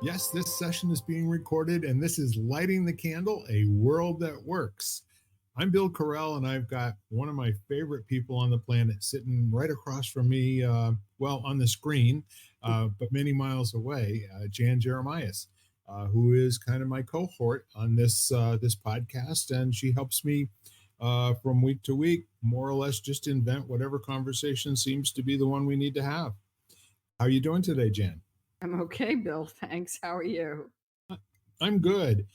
Yes, this session is being recorded, and this is Lighting the Candle, a world that works. I'm Bill Correll, and I've got one of my favorite people on the planet sitting right across from me, on the screen, but many miles away, Jan Jeremias, who is kind of my cohort on this podcast, and she helps me from week to week, more or less, just invent whatever conversation seems to be the one we need to have. How are you doing today, Jan? I'm okay, Bill. Thanks. How are you? I'm good.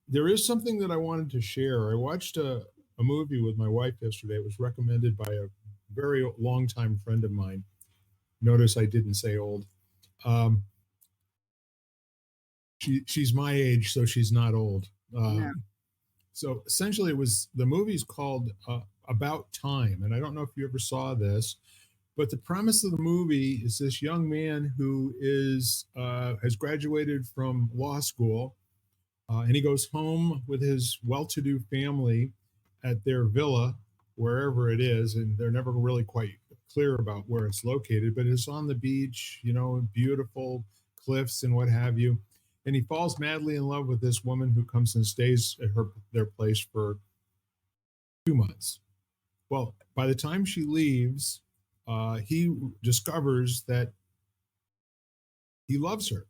There is something that I wanted to share. I watched a movie with my wife yesterday. It was recommended by a very longtime friend of mine. Notice I didn't say old. Um, she's my age, so she's not old. No. So essentially, it was the movie's called About Time, and I don't know if you ever saw this, but the premise of the movie is this young man who is has graduated from law school, and he goes home with his well-to-do family at their villa, wherever it is, and they're never really quite clear about where it's located, but it's on the beach, beautiful cliffs and what have you. And he falls madly in love with this woman who comes and stays at their place for 2 months. Well, by the time she leaves, he discovers that he loves her,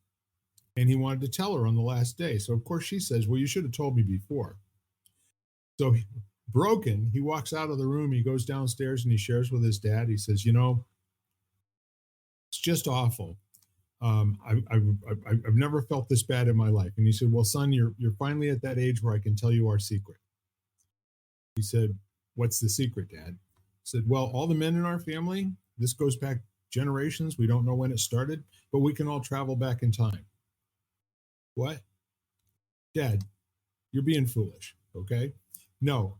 and he wanted to tell her on the last day. So of course she says, "Well, you should have told me before." So broken, he walks out of the room. He goes downstairs and he shares with his dad. He says, "It's just awful. I've never felt this bad in my life." And he said, "Well, son, you're finally at that age where I can tell you our secret." He said, "What's the secret, Dad?" He said, "Well, all the men in our family, this goes back generations. We don't know when it started, but we can all travel back in time." "What?" "Dad, you're being foolish, okay? No,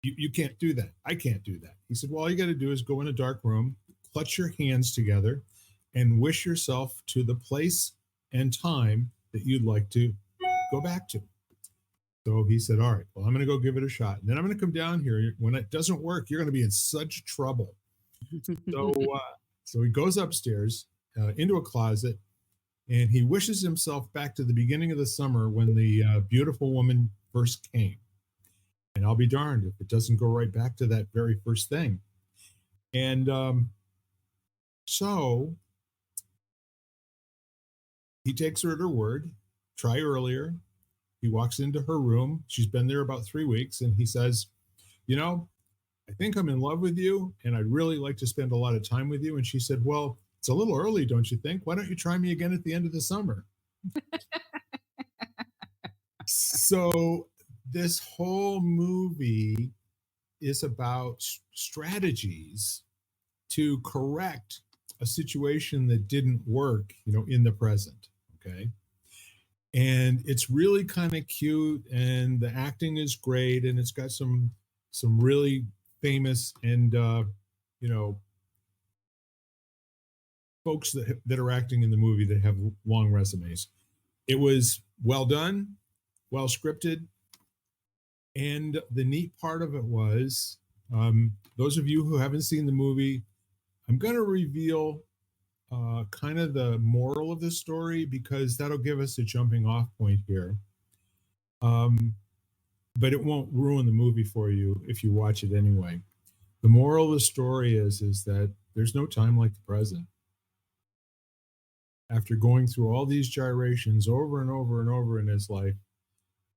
you can't do that. I can't do that." He said, "Well, all you got to do is go in a dark room, clutch your hands together, and wish yourself to the place and time that you'd like to go back to." So he said, "All right, well, I'm going to go give it a shot. And then I'm going to come down here. When it doesn't work, you're going to be in such trouble." So, so he goes upstairs into a closet, and he wishes himself back to the beginning of the summer when the beautiful woman first came. And I'll be darned if it doesn't go right back to that very first thing. And so he takes her at her word. Try earlier. He walks into her room. She's been there about 3 weeks, and he says, "I think I'm in love with you, and I'd really like to spend a lot of time with you." And she said, "Well, it's a little early, don't you think? Why don't you try me again at the end of the summer?" So this whole movie is about strategies to correct a situation that didn't work, in the present. Okay. And it's really kind of cute, and the acting is great, and it's got some really famous and you know folks that are acting in the movie that have long resumes. It was well done, well scripted, and the neat part of it was, those of you who haven't seen the movie, I'm going to reveal kind of the moral of the story, because that'll give us a jumping off point here. But it won't ruin the movie for you if you watch it anyway. The moral of the story is that there's no time like the present. After going through all these gyrations over and over and over in his life,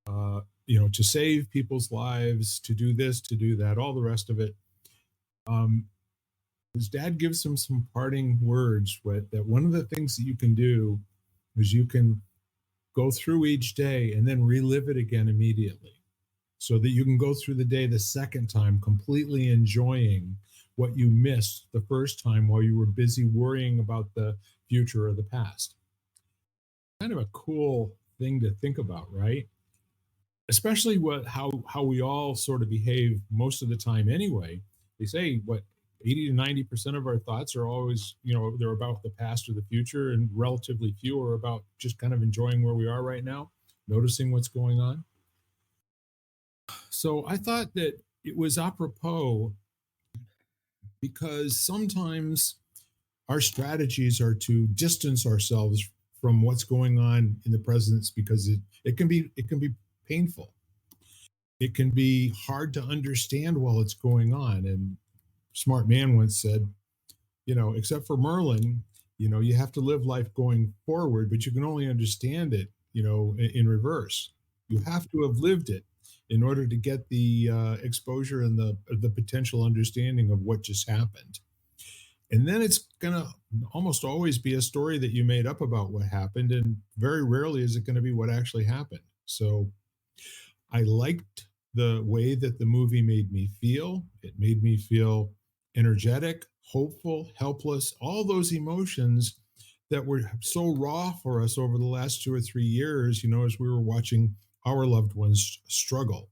to save people's lives, to do this, to do that, all the rest of it, his dad gives him some parting words that one of the things that you can do is you can go through each day and then relive it again immediately, so that you can go through the day the second time completely enjoying what you missed the first time while you were busy worrying about the future or the past. Kind of a cool thing to think about, right? Especially how we all sort of behave most of the time anyway. They say 80 to 90% of our thoughts are always, they're about the past or the future, and relatively few are about just kind of enjoying where we are right now, noticing what's going on. So I thought that it was apropos, because sometimes our strategies are to distance ourselves from what's going on in the presence because it can be painful. It can be hard to understand while it's going on. And smart man once said, except for Merlin, you have to live life going forward, but you can only understand it, in reverse. You have to have lived it in order to get the exposure and the potential understanding of what just happened. And then it's gonna almost always be a story that you made up about what happened, and very rarely is it going to be what actually happened. So I liked the way that the movie made me feel. It made me feel energetic, hopeful, helpless, all those emotions that were so raw for us over the last 2 or 3 years, as we were watching our loved ones struggle.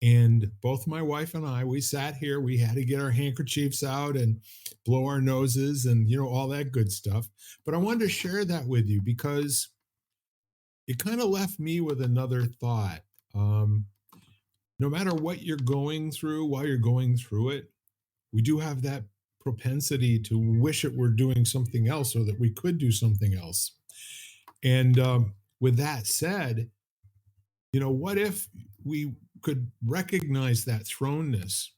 And both my wife and I, we sat here, we had to get our handkerchiefs out and blow our noses and, all that good stuff. But I wanted to share that with you because it kind of left me with another thought. Um, no matter what you're going through, while you're going through it, we do have that propensity to wish it were doing something else or that we could do something else. And with that said, what if we could recognize that thrownness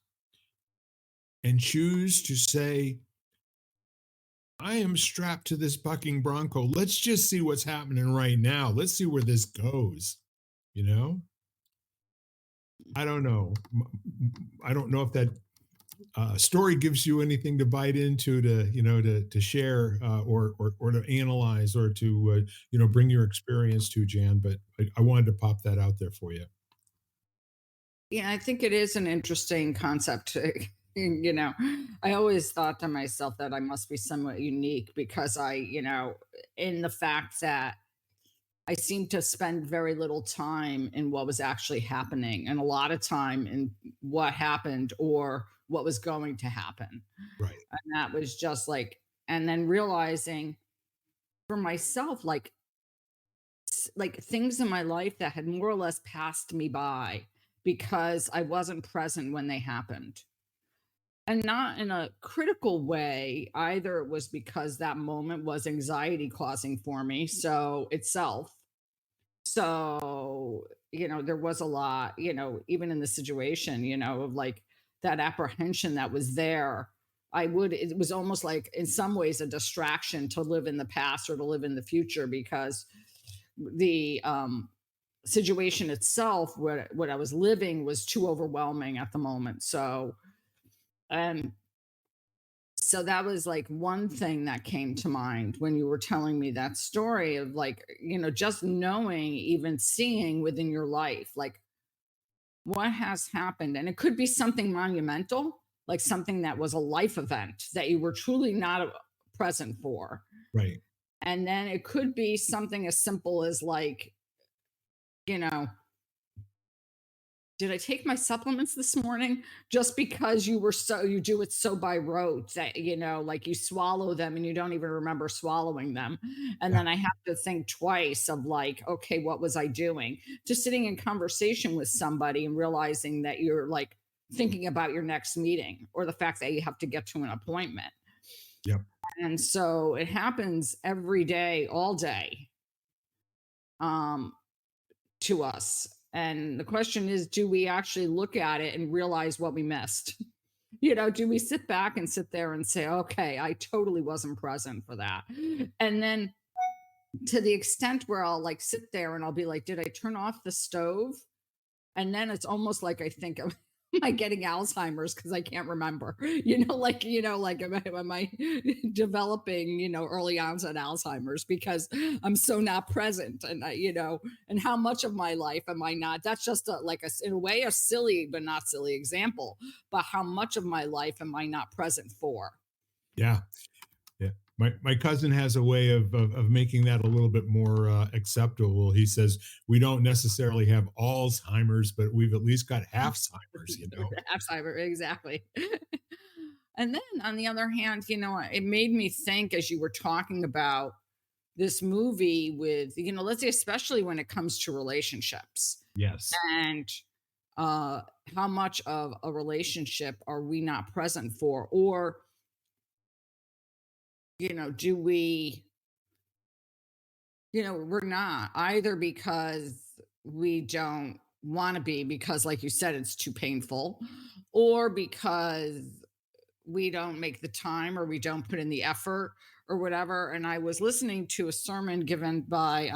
and choose to say, I am strapped to this bucking bronco. Let's just see what's happening right now. Let's see where this goes. You know, I don't know. I don't know if that story gives you anything to bite into, to share, or to analyze, or to bring your experience to, Jan. But I wanted to pop that out there for you. Yeah, I think it is an interesting concept. I always thought to myself that I must be somewhat unique because in the fact that I seem to spend very little time in what was actually happening and a lot of time in what happened or what was going to happen. Right. And that was just like, and then realizing for myself, like things in my life that had more or less passed me by because I wasn't present when they happened. And not in a critical way either. It was because that moment was anxiety causing for me, so itself. So, there was a lot, even in the situation, of like that apprehension that was there. It was almost like in some ways a distraction to live in the past or to live in the future because the situation itself, what I was living was too overwhelming at the moment. Um, so that was like one thing that came to mind when you were telling me that story of like, just knowing, even seeing within your life, like what has happened. And it could be something monumental, like something that was a life event that you were truly not present for. Right. And then it could be something as simple as like, you know, did I take my supplements this morning? Just because you do it so by rote that, like you swallow them and you don't even remember swallowing them. And Yeah. then I have to think twice of like, okay, what was I doing? Just sitting in conversation with somebody and realizing that you're like thinking about your next meeting or the fact that you have to get to an appointment. Yep. And so it happens every day, all day. Um, to us. And the question is, do we actually look at it and realize what we missed? Do we sit back and sit there and say, okay, I totally wasn't present for that? And then to the extent where I'll like sit there and I'll be like, did I turn off the stove? And then it's almost like I think of am I getting Alzheimer's because I can't remember? Like am I developing, early onset Alzheimer's because I'm so not present and and how much of my life am I not? That's just in a way a silly but not silly example, but how much of my life am I not present for? Yeah. Yeah. My cousin has a way of making that a little bit more acceptable. He says we don't necessarily have Alzheimer's, but we've at least got half's-Himers, you know? Alzheimer, exactly. And then on the other hand, it made me think as you were talking about this movie with, let's say, especially when it comes to relationships Yes. and uh, how much of a relationship are we not present for? Or, do we we're not either because we don't want to be because, like you said, it's too painful, or because we don't make the time or we don't put in the effort or whatever. And I was listening to a sermon given by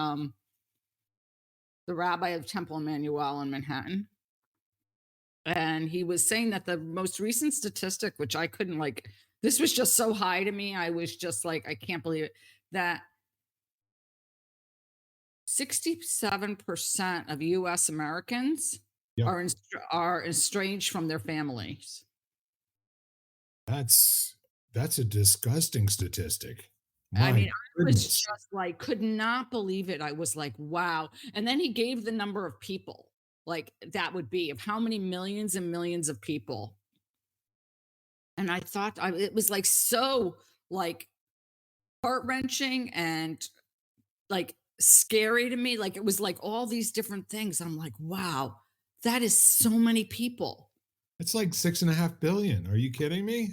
the rabbi of Temple Emmanuel in Manhattan. And he was saying that the most recent statistic, which I couldn't like, this was just so high to me. I was just like, I can't believe it, that 67% of US Americans Yep. are estranged from their families. That's that's a disgusting statistic. I My mean, I was goodness. just like, could not believe it. I was like, wow. And then he gave the number of people, like that would be of how many millions and millions of people. And I thought it was like so like heart wrenching and like scary to me. Like it was like all these different things. I'm like, wow, that is so many people. It's like 6.5 billion. Are you kidding me?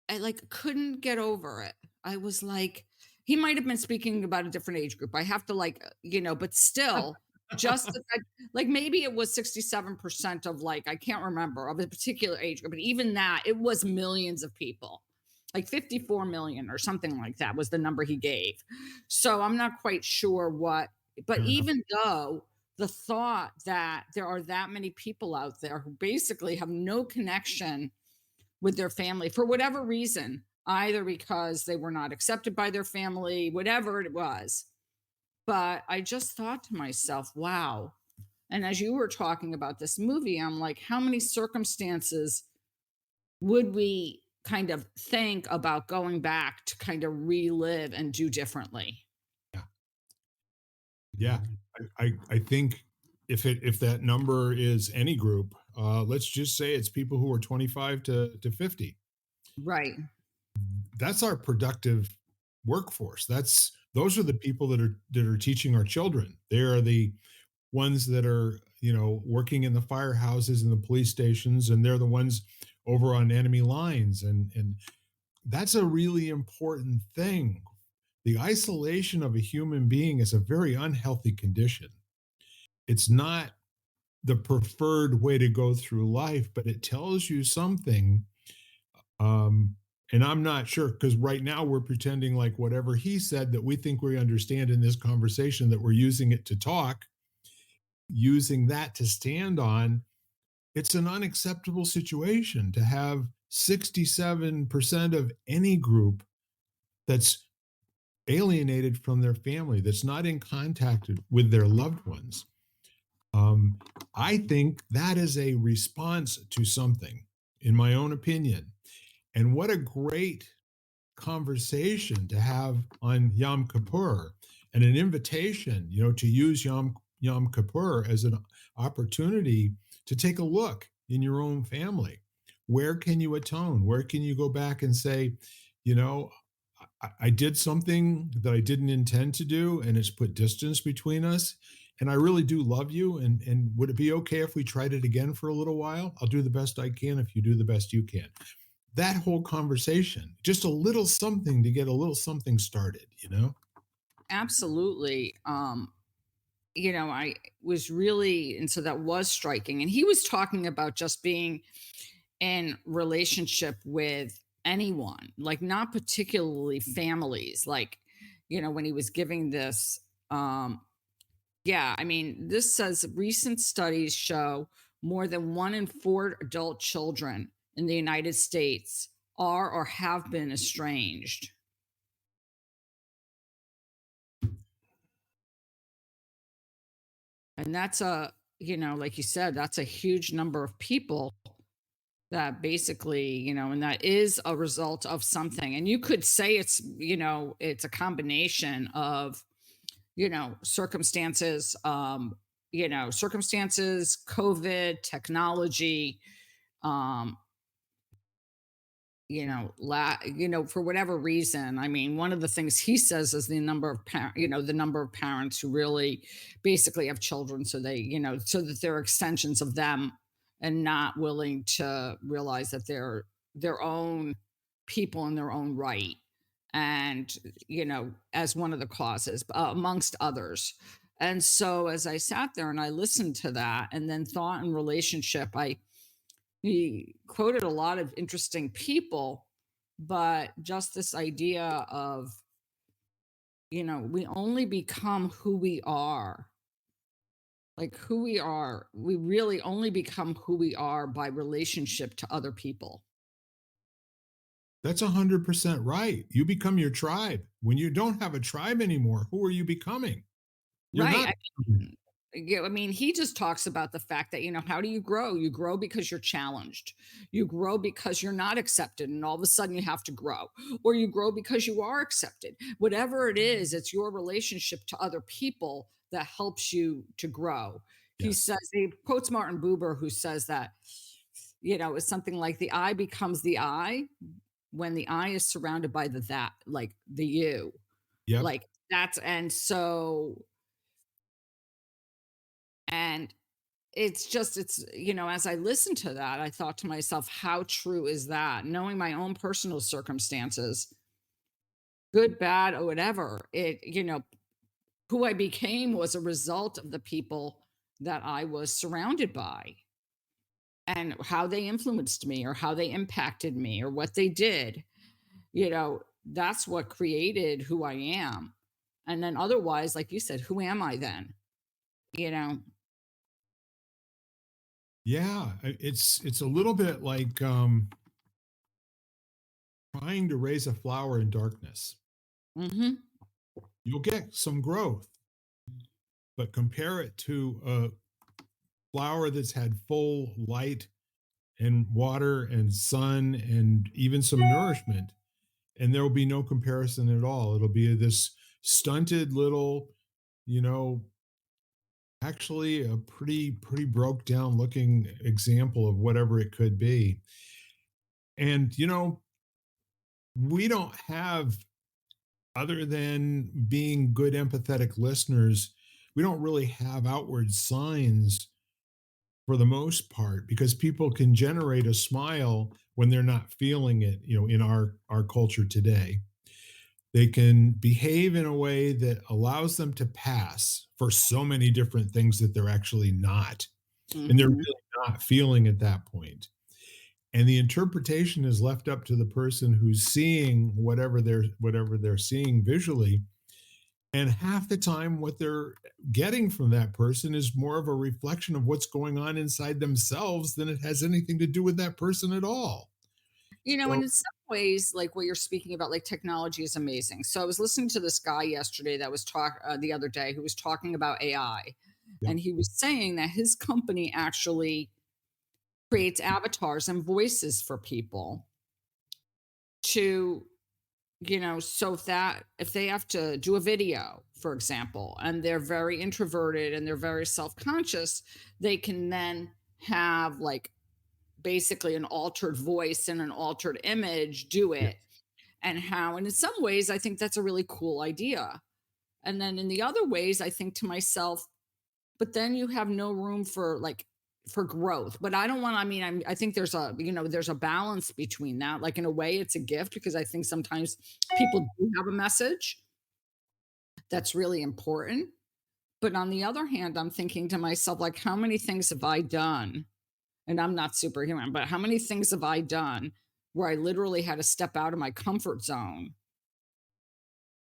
I like couldn't get over it. I was like, he might have been speaking about a different age group. I have to like, but still, just the fact, like maybe it was 67% of like, I can't remember of a particular age group, but even that, it was millions of people. Like 54 million or something like that was the number he gave. So I'm not quite sure what, but Yeah. even though the thought that there are that many people out there who basically have no connection with their family for whatever reason, either because they were not accepted by their family, whatever it was. But I just thought to myself, wow. And as you were talking about this movie, I'm like, how many circumstances would we kind of think about going back to kind of relive and do differently? Yeah. Yeah. I think if that number is any group, let's just say it's people who are 25 to 50. Right. That's our productive workforce. Those are the people that are teaching our children. They are the ones that are, working in the firehouses and the police stations, and they're the ones over on enemy lines. And that's a really important thing. The isolation of a human being is a very unhealthy condition. It's not the preferred way to go through life, but it tells you something. Um, and I'm not sure because right now we're pretending like whatever he said that we think we understand in this conversation, that we're using it to talk, using that to stand on. It's an unacceptable situation to have 67% of any group that's alienated from their family, that's not in contact with their loved ones. Um, I think that is a response to something, in my own opinion. And what a great conversation to have on Yom Kippur, and an invitation, to use Yom Kippur as an opportunity to take a look in your own family. Where can you atone? Where can you go back and say, you know, I did something that I didn't intend to do, and it's put distance between us. And I really do love you. And would it be okay if we tried it again for a little while? I'll do the best I can if you do the best you can. That whole conversation, just a little something to get a little something started. Absolutely. I was really, and so that was striking. And he was talking about just being in relationship with anyone, like not particularly families, like, when he was giving this, yeah, I mean, this says recent studies show more than 1 in 4 adult children in the United States are or have been estranged. And that's like you said, that's a huge number of people that basically, and that is a result of something. And you could say it's a combination of, circumstances, COVID, technology, um, for whatever reason. I mean, one of the things he says is the number of parents who really basically have children, so so that they're extensions of them and not willing to realize that they're their own people in their own right. and as one of the causes, amongst others. And so as I sat there and I listened to that, and then thought and relationship, I he quoted a lot of interesting people, but just this idea of, we only become who we are. Like, who we are, we really only become who we are by relationship to other people. That's 100% right. You become your tribe. When you don't have a tribe anymore, who are you becoming? You're Right. not. Yeah, I mean, he just talks about the fact that, how do you grow? You grow because you're challenged. You grow because you're not accepted, and all of a sudden you have to grow. Or you grow because you are accepted. Whatever it is, it's your relationship to other people that helps you to grow. He Yes. says, he quotes Martin Buber, who says that, it's something like the I becomes the I when the I is surrounded by the that, like the you. Yep. Like that's, and so, and as I listened to that, I thought to myself, how true is that? Knowing my own personal circumstances, good, bad, or whatever, who I became was a result of the people that I was surrounded by, and how they influenced me, or how they impacted me, or what they did. That's what created who I am. And then otherwise, like you said, who am I then? You know? Yeah. It's a little bit like trying to raise a flower in darkness. Mhm. You'll get some growth, but compare it to a flower that's had full light and water and sun and even some nourishment, and there will be no comparison at all. It'll be this stunted little, you know, actually a pretty broke down looking example of whatever it could be. And we don't have, other than being good empathetic listeners, we don't really have outward signs for the most part, because people can generate a smile when they're not feeling it, in our culture today. They can behave in a way that allows them to pass for so many different things that they're actually not, and they're Mhm. really not feeling at that point. And the interpretation is left up to the person who's seeing whatever they're seeing visually. And half the time, what they're getting from that person is more of a reflection of what's going on inside themselves than it has anything to do with that person at all. And So, in some ways, like what you're speaking about, like technology is amazing. So I was listening to this guy yesterday that was the other day, who was talking about AI, yep, and he was saying that his company actually creates avatars and voices for people to, so if they have to do a video, for example, and they're very introverted and they're very self-conscious, they can then have like basically an altered voice and an altered image do yes, it. And in some ways I think that's a really cool idea, and then in the other ways I think to myself, but then you have no room for like for growth. But I don't want, I mean, I think there's a balance between that. Like in a way it's a gift, because I think sometimes people do have a message that's really important. But on the other hand, I'm thinking to myself, like, how many things have I done, and I'm not superhuman, but how many things have I done where I literally had to step out of my comfort zone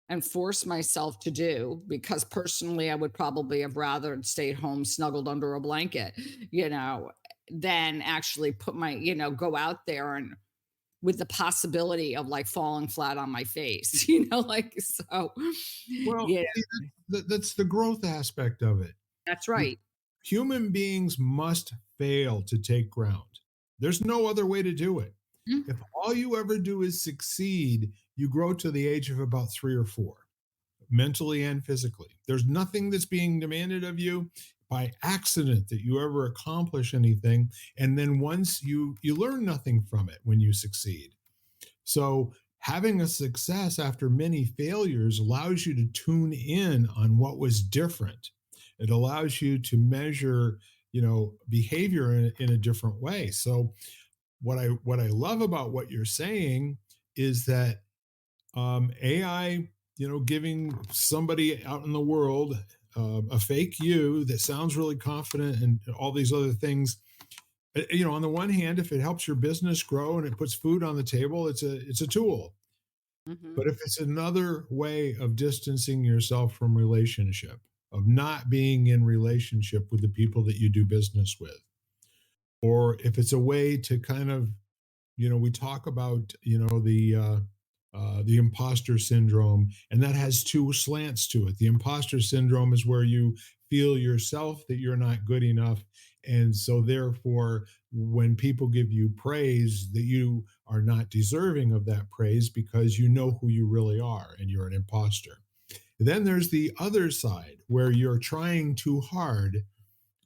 and force myself to do, because personally I would probably have rather stayed home snuggled under a blanket, than actually go out there and with the possibility of like falling flat on my face, like so. well, Yeah, see, that's the growth aspect of it. that's You- right. Human beings must fail to take ground. There's no other way to do it. Mm. If all you ever do is succeed, you grow to the age of about 3 or 4, mentally and physically. There's nothing that's being demanded of you by accident that you ever accomplish anything. And then once you learn nothing from it when you succeed. So having a success after many failures allows you to tune in on what was different. It allows you to measure, behavior in a different way. So what I love about what you're saying is that AI, giving somebody out in the world a fake you that sounds really confident and all these other things. On the one hand, if it helps your business grow and it puts food on the table, it's a tool. Hmm. But if it's another way of distancing yourself from relationship, of not being in relationship with the people that you do business with, or if it's a way to kind of, we talk about, the imposter syndrome, and that has two slants to it. The imposter syndrome is where you feel yourself that you're not good enough. And so, therefore, when people give you praise, that you are not deserving of that praise because you know who you really are and you're an imposter. Then there's the other side where you're trying too hard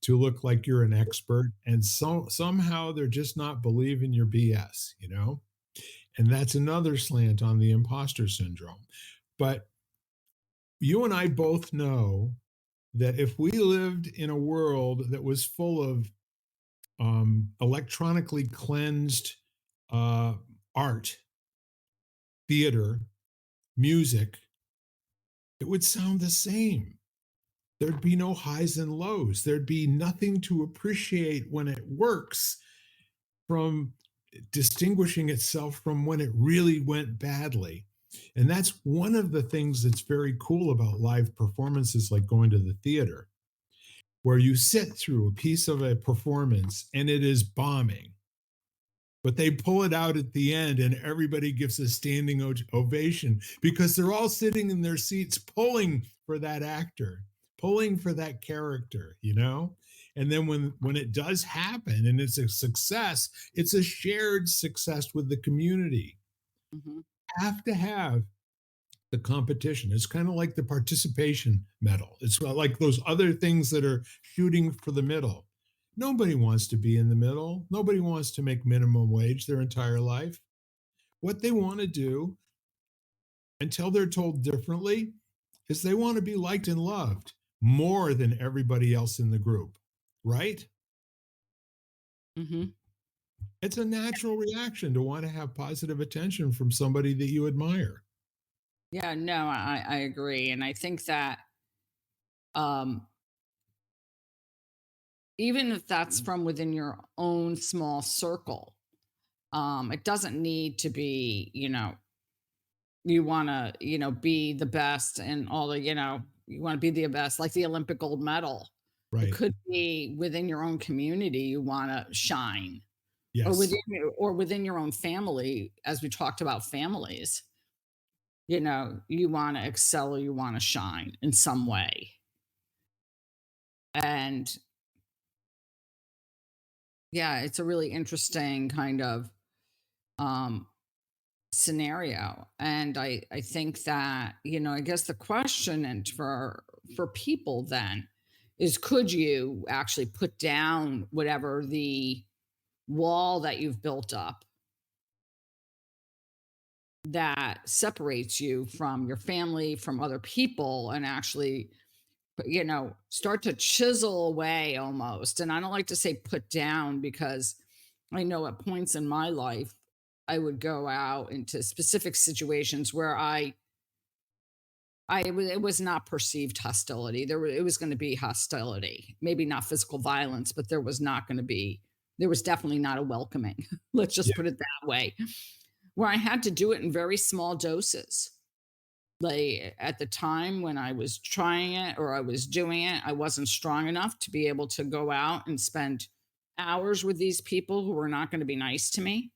to look like you're an expert, and somehow they're just not believing your BS. And that's another slant on the imposter syndrome. But you and I both know that if we lived in a world that was full of electronically cleansed uh, art, theater, music, it would sound the same. There'd be no highs and lows. There'd be nothing to appreciate when it works from distinguishing itself from when it really went badly. And that's one of the things that's very cool about live performances, like going to the theater, where you sit through a piece of a performance and it is bombing, but they pull it out at the end and everybody gives a standing ovation because they're all sitting in their seats pulling for that actor, pulling for that character. And then when it does happen and it's a success, it's a shared success with the community. Hmm. Have to have the competition. It's kind of like the participation medal. It's like those other things that are shooting for the middle. Nobody wants to be in the middle. Nobody wants to make minimum wage their entire life. What they want to do, until they're told differently, is they want to be liked and loved more than everybody else in the group, right? Hmm. It's a natural reaction to want to have positive attention from somebody that you admire. Yeah, no, I agree. And I think that um, even if that's from within your own small circle, it doesn't need to be, you want to, be the best and all the, you want to be the best, like the Olympic gold medal. It Right. could be within your own community, you want to shine, or Yes. within your own family, as we talked about families, you want to excel, you want to shine in some way. And yeah, it's a really interesting kind of um scenario. And I think that, I guess the question and for people then is, could you actually put down whatever the wall that you've built up that separates you from your family, from other people, and actually, start to chisel away almost. And I don't like to say put down, because I know at points in my life I would go out into specific situations where it was not perceived hostility. It was going to be hostility, maybe not physical violence, but there was definitely not a welcoming. Let's just Yeah. put it that way. Where I had to do it in very small doses. Like at the time when I was trying it or I was doing it, I wasn't strong enough to be able to go out and spend hours with these people who were not going to be nice to me.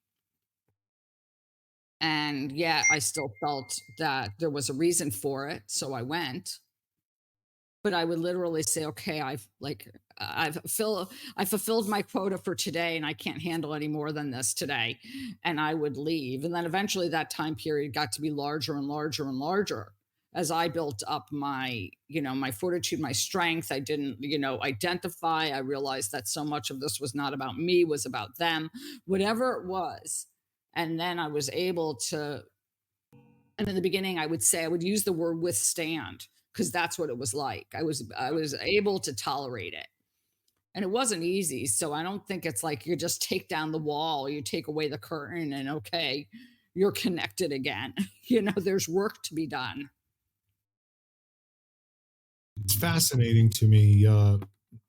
And yet I still felt that there was a reason for it. So I went. But I would literally say, okay, I fulfilled my quota for today and I can't handle any more than this today. And I would leave. And then eventually that time period got to be larger and larger and larger as I built up my fortitude, my strength. I didn't, identify. I realized that so much of this was not about me, was about them, whatever it was. And then I was able to, and in the beginning I would say, I would use the word withstand, because that's what it was like. I was able to tolerate it. And it wasn't easy. So I don't think it's like you just take down the wall, you take away the curtain and okay, you're connected again. There's work to be done. It's fascinating to me,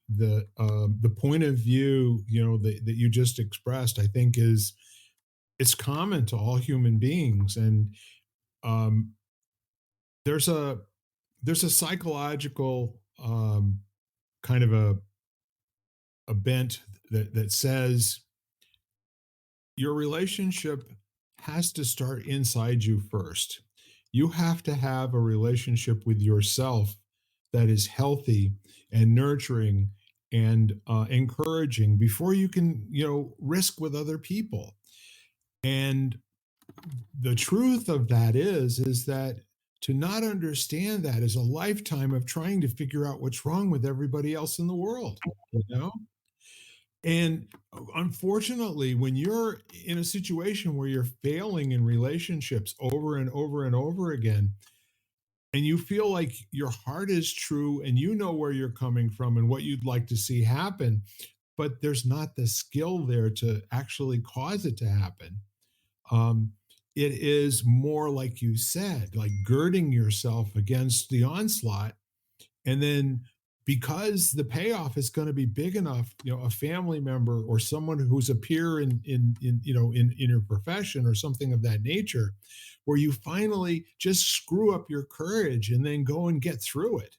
the point of view, that you just expressed, I think it's common to all human beings. And um, there's a there's a psychological kind of a bent that says your relationship has to start inside you first. You have to have a relationship with yourself that is healthy and nurturing and encouraging before you can, risk with other people. And the truth of that is that to not understand that is a lifetime of trying to figure out what's wrong with everybody else in the world, you know? And unfortunately, when you're in a situation where you're failing in relationships over and over and over again, and you feel like your heart is true and you know where you're coming from and what you'd like to see happen, but there's not the skill there to actually cause it to happen. Um, it is more like you said, like girding yourself against the onslaught, and then because the payoff is going to be big enough, a family member or someone who's a peer in your profession or something of that nature, where you finally just screw up your courage and then go and get through it.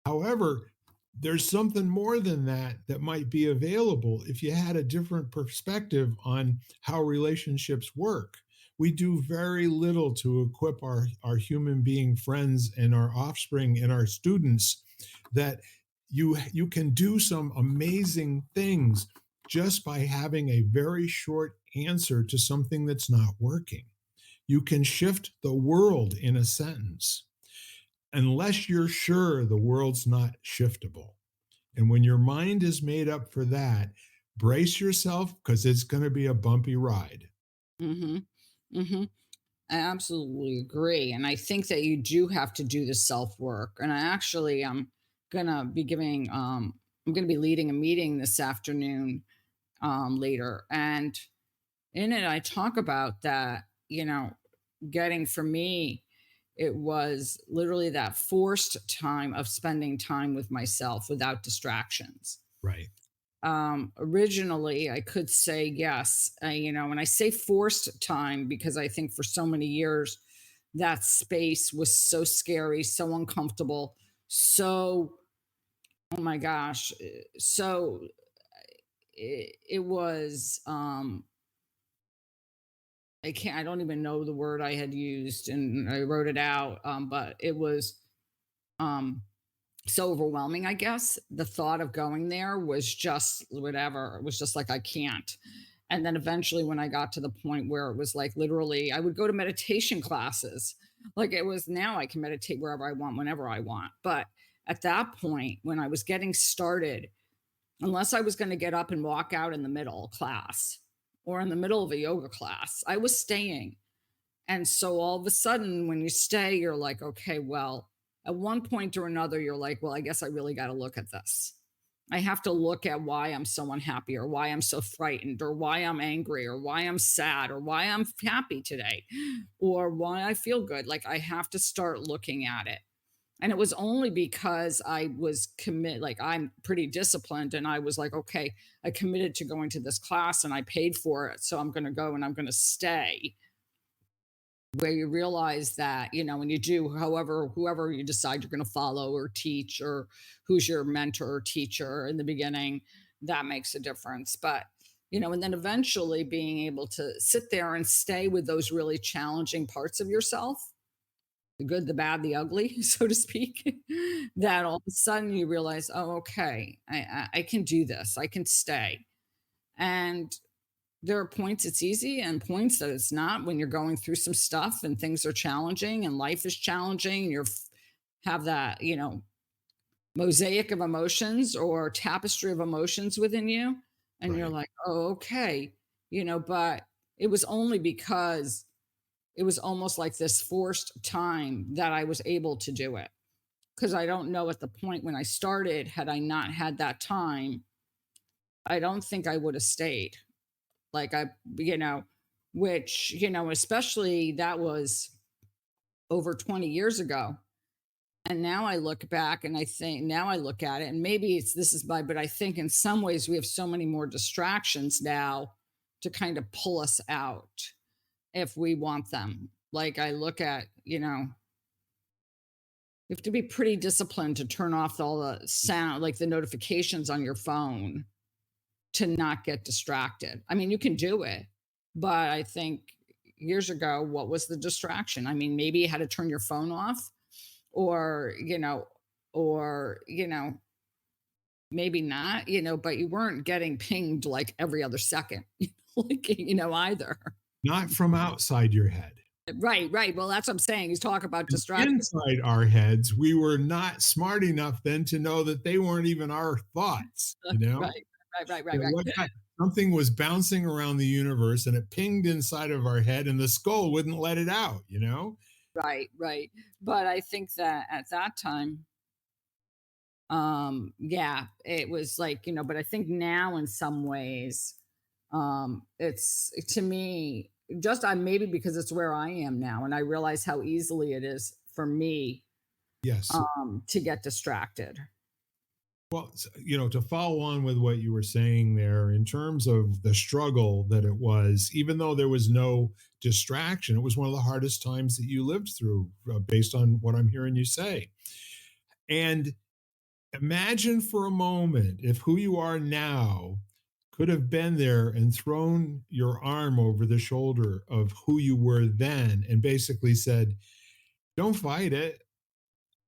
However, there's something more than that that might be available if you had a different perspective on how relationships work. We do very little to equip our human being friends and our offspring and our students that you can do some amazing things just by having a very short answer to something that's not working. You can shift the world in a sentence unless you're sure the world's not shiftable. And when your mind is made up for that, brace yourself because it's going to be a bumpy ride. Mhm. Mhm. I absolutely agree, and I think that you do have to do the self-work, and I actually am gonna be I'm gonna be leading a meeting this afternoon, later, and in it, I talk about that, getting for me, it was literally that forced time of spending time with myself without distractions. Right. Originally I could say yes, and I say forced time because I think for so many years that space was so scary, so uncomfortable, so, oh my gosh, so it was I don't even know the word I had used, and I wrote it out, but it was um so overwhelming, I guess. The thought of going there was just whatever. It was just like, I can't. And then eventually, when I got to the point where it was like literally, I would go to meditation classes. Like it was now I can meditate wherever I want, whenever I want. But at that point, when I was getting started, unless I was going to get up and walk out in the middle class or in the middle of a yoga class, I was staying. And so all of a sudden, when you stay, you're like, okay, well, at one point or another, you're like, well, I guess I really got to look at this. I have to look at why I'm so unhappy or why I'm so frightened or why I'm angry or why I'm sad or why I'm happy today or why I feel good. Like I have to start looking at it. And it was only because I was like I'm pretty disciplined and I was like, okay, I committed to going to this class and I paid for it. So I'm going to go and I'm going to stay, where you realize that, when you do, however, whoever you decide you're going to follow or teach, or who's your mentor or teacher in the beginning, that makes a difference. But, and then eventually being able to sit there and stay with those really challenging parts of yourself, the good, the bad, the ugly, so to speak, that all of a sudden you realize, oh, okay, I can do this, I can stay. And there are points it's easy and points that it's not when you're going through some stuff and things are challenging and life is challenging. Have that, mosaic of emotions or tapestry of emotions within you. And you're Right. like, oh, okay. But it was only because it was almost like this forced time that I was able to do it. Because I don't know, at the point when I started, had I not had that time, I don't think I would have stayed. Like I, you know, which, especially that was over 20 years ago. And now I look back and I think now I look at it, and maybe it's this is my, but I think in some ways we have so many more distractions now to kind of pull us out if we want them. Like I look at, you have to be pretty disciplined to turn off all the sound, like the notifications on your phone to not get distracted. I mean, you can do it, but I think years ago, what was the distraction? I mean, maybe you had to turn your phone off or, or maybe not, but you weren't getting pinged like every other second, like, either. Not from outside your head. Right, right. Well, that's what I'm saying. He's talking about distraction. Inside our heads, we were not smart enough then to know that they weren't even our thoughts, you know? Right, right, right, right, That right. something was bouncing around the universe and it pinged inside of our head and the skull wouldn't let it out, you know? Right, right. But I think that at that time, yeah, it was like, but I think now in some ways, it's to me, just I maybe because it's where I am now and I realize how easily it is for me Yes. to get distracted. Well, to follow on with what you were saying there, in terms of the struggle that it was, even though there was no distraction, it was one of the hardest times that you lived through, based on what I'm hearing you say. And imagine for a moment if who you are now could have been there and thrown your arm over the shoulder of who you were then and basically said, don't fight it.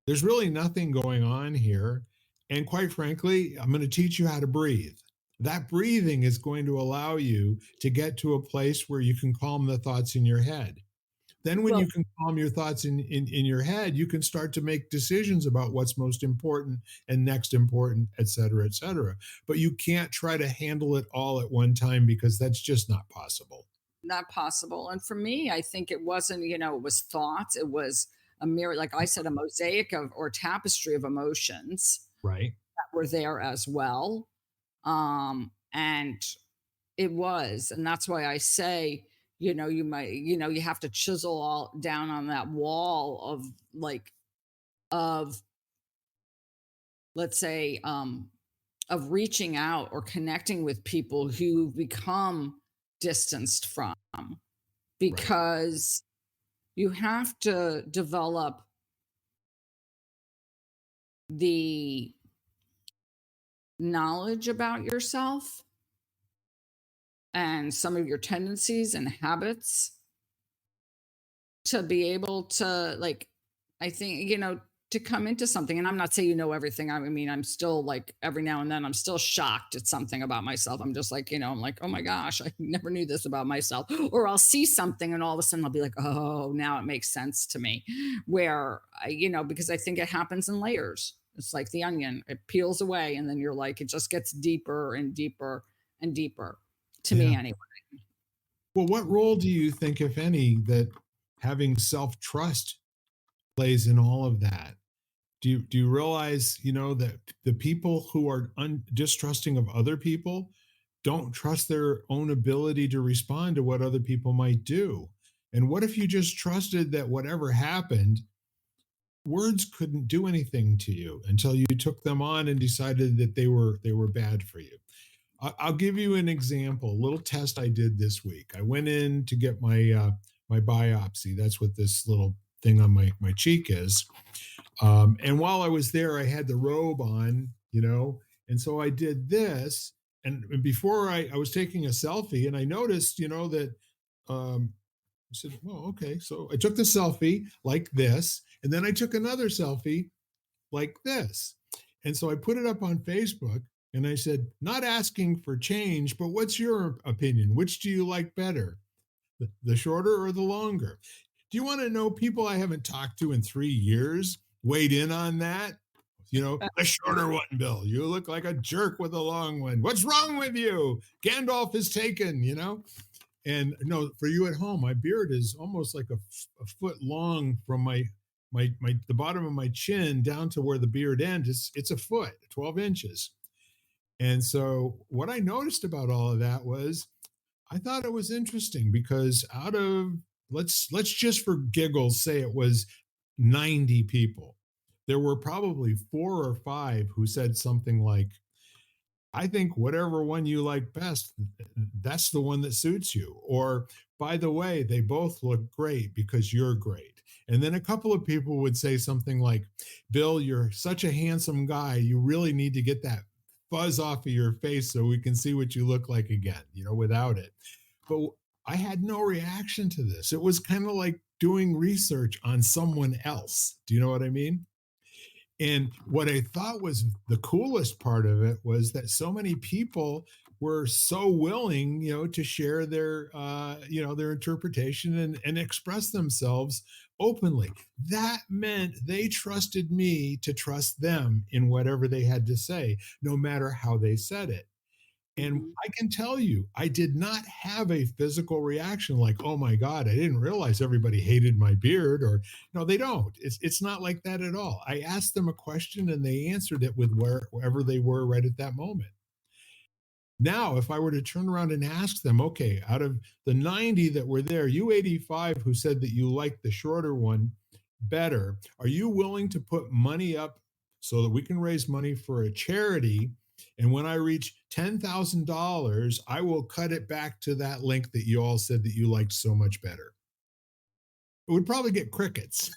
There's really nothing going on here. And quite frankly, I'm going to teach you how to breathe. That breathing is going to allow you to get to a place where you can calm the thoughts in your head. Then, when Well, you can calm your thoughts in your head, you can start to make decisions about what's most important and next important, et cetera, et cetera. But you can't try to handle it all at one time because that's just not possible. not possible. And for me, I think it wasn't, it was thoughts, it was a mirror, like I said, a mosaic of or tapestry of emotions Right. that were there as well. And it was, and that's why I say, you might, you have to chisel all down on that wall of like of let's say of reaching out or connecting with people who become distanced from Right. because you have to develop the knowledge about yourself and some of your tendencies and habits to be able to like I think to come into something, and I'm not saying everything. I mean, I'm still like every now and then I'm still shocked at something about myself. I'm just like, I'm like, oh my gosh, I never knew this about myself. Or I'll see something and all of a sudden I'll be like, oh, now it makes sense to me. Where because I think it happens in layers. It's like the onion, it peels away and then you're like, it just gets deeper and deeper and deeper, to me Yeah. anyway. Well, what role do you think, if any, that having self trust plays in all of that? Do you realize, that the people who are distrusting of other people don't trust their own ability to respond to what other people might do? And what if you just trusted that whatever happened, words couldn't do anything to you until you took them on and decided that they were bad for you? I'll give you an example, a little test I did this week. I went in to get my biopsy. That's what this little thing on my cheek is. And while I was there, I had the robe on, and so I did this. And before I was taking a selfie, and I noticed, that I said, "Oh, okay." So I took the selfie like this, and then I took another selfie like this. And so I put it up on Facebook, and I said, "Not asking for change, but what's your opinion? Which do you like better, the shorter or the longer?" Do you want to know people I haven't talked to in 3 years weighed in on that? The shorter one, Bill. You look like a jerk with a long one. What's wrong with you? Gandalf is taken. And no, for you at home, my beard is almost like a foot long from my the bottom of my chin down to where the beard ends. It's a foot, 12 inches. And so what I noticed about all of that was I thought it was interesting because out of, let's just for giggles say it was 90 people. There were probably 4 or 5 who said something like, I think whatever one you like best, that's the one that suits you. Or, by the way, they both look great because you're great. And then a couple of people would say something like, Bill, you're such a handsome guy. You really need to get that fuzz off of your face so we can see what you look like again, without it. But I had no reaction to this. It was kind of like doing research on someone else. Do you know what I mean? And what I thought was the coolest part of it was that so many people were so willing, to share their interpretation and express themselves openly. That meant they trusted me to trust them in whatever they had to say, no matter how they said it. And Mhm. I can tell you, I did not have a physical reaction like, "Oh my god, I didn't realize everybody hated my beard," or no, they don't. It's not like that at all. I asked them a question and they answered it with wherever they were right at that moment. Now, if I were to turn around and ask them, okay, out of the 90 that were there, you 85 who said that you liked the shorter one better, are you willing to put money up so that we can raise money for a charity? And when I reach $10,000, I will cut it back to that link that you all said that you liked so much better. It would probably get crickets.